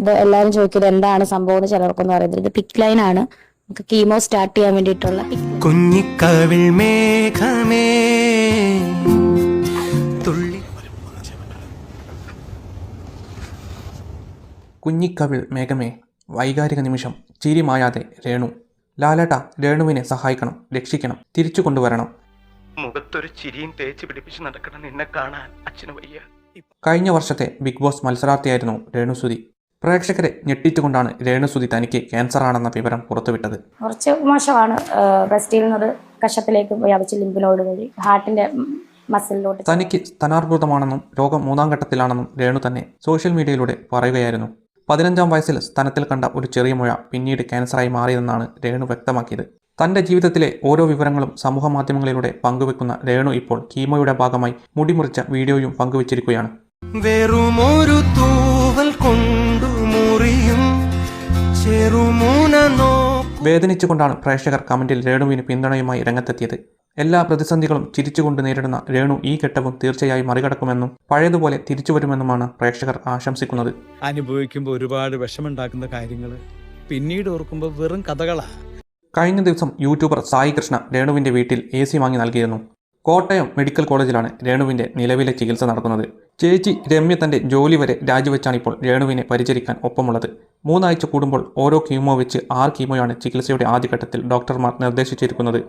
ഇത് എല്ലാവരും ചോദിക്കുന്നത് എന്താണ് സംഭവം എന്ന് ചിലർക്കൊന്നും അറിയത്തില്ല. ഇത് പിക് ലൈൻ ആണ്. നമുക്ക് കീമോ സ്റ്റാർട്ട് ചെയ്യാൻ വേണ്ടിയിട്ടുള്ള കുഞ്ഞിക്കവിൾ മേഘമേ തുള്ളി. കുഞ്ഞിക്കവിൾ മേഘമേ, വൈകാരിക നിമിഷം, ചിരി മായാതെ രേണു. ലാലേട്ട, രേണുവിനെ സഹായിക്കണം, രക്ഷിക്കണം, തിരിച്ചു കൊണ്ടുവരണം. മുഖത്തൊരു ചിരിയും തേച്ച് പിടിപ്പിച്ച് നടക്കണം നിന്നെ കാണാൻ അച്ഛന് വയ്യ. കഴിഞ്ഞ വർഷത്തെ ബിഗ് ബോസ് മത്സരാർത്ഥിയായിരുന്നു രേണുസുതി. പ്രേക്ഷകരെ ഞെട്ടിച്ചുകൊണ്ടാണ് രേണുസുതി തനിക്ക് ക്യാൻസറാണെന്ന വിവരം പുറത്തുവിട്ടത്. കുറച്ച് മോശമാണ്. ബ്രസ്റ്റിൽ നിന്നത് കഷത്തിലേക്ക് വ്യാപിച്ച് ലിംബിനോട് വഴി ഹാർട്ടിന്റെ മസിലിലോട്ട്. തനിക്ക് സ്തനാർബുദമാണെന്നും രോഗം 3ാം ഘട്ടത്തിലാണെന്നും രേണു തന്നെ സോഷ്യൽ മീഡിയയിലൂടെ പറയുകയായിരുന്നു. 15ാം വയസ്സിൽ സ്തനത്തിൽ കണ്ട ഒരു ചെറിയ മുഴ പിന്നീട് ക്യാൻസറായി മാറിയതെന്നാണ് രേണു വ്യക്തമാക്കിയത്. തന്റെ ജീവിതത്തിലെ ഓരോ വിവരങ്ങളും സമൂഹ മാധ്യമങ്ങളിലൂടെ പങ്കുവെക്കുന്ന രേണു ഇപ്പോൾ കീമോയുടെ ഭാഗമായി മുടിമുറിച്ച വീഡിയോയും പങ്കുവച്ചിരിക്കുകയാണ്. വെറുമൊരു തൂവൽ കൊണ്ടു മുറിയും വേദനിച്ചുകൊണ്ടാണ് പ്രേക്ഷകർ കമന്റിൽ രേണുവിന് പിന്തുണയുമായി രംഗത്തെത്തിയത്. എല്ലാ പ്രതിസന്ധികളും ചിരിച്ചുകൊണ്ട് നേരിടുന്ന രേണു ഈ ഘട്ടവും തീർച്ചയായും മറികടക്കുമെന്നും പഴയതുപോലെ തിരിച്ചുവരുമെന്നുമാണ് പ്രേക്ഷകർ ആശംസിക്കുന്നത്. അനുഭവിക്കുമ്പോൾ ഒരുപാട് വിഷമുണ്ടാക്കുന്ന കാര്യങ്ങൾ പിന്നീട് ഓർക്കുമ്പോൾ വെറും കഥകളാ. കഴിഞ്ഞ ദിവസം യൂട്യൂബർ സായി കൃഷ്ണ രേണുവിന്റെ വീട്ടിൽ AC വാങ്ങി നൽകിയിരുന്നു. കോട്ടയം മെഡിക്കൽ കോളേജിലാണ് രേണുവിന്റെ നിലവിലെ ചികിത്സ നടക്കുന്നത്. ചേച്ചി രമ്യ തന്റെ ജോലി വരെ രാജിവെച്ചാണ് ഇപ്പോൾ രേണുവിനെ പരിചരിക്കാൻ ഒപ്പമുള്ളത്. 3 ആഴ്ച കൂടുമ്പോൾ ഓരോ കീമോ വെച്ച് 6 കീമോയാണ് ചികിത്സയുടെ ആദ്യഘട്ടത്തിൽ ഡോക്ടർമാർ നിർദ്ദേശിച്ചിരിക്കുന്നത്.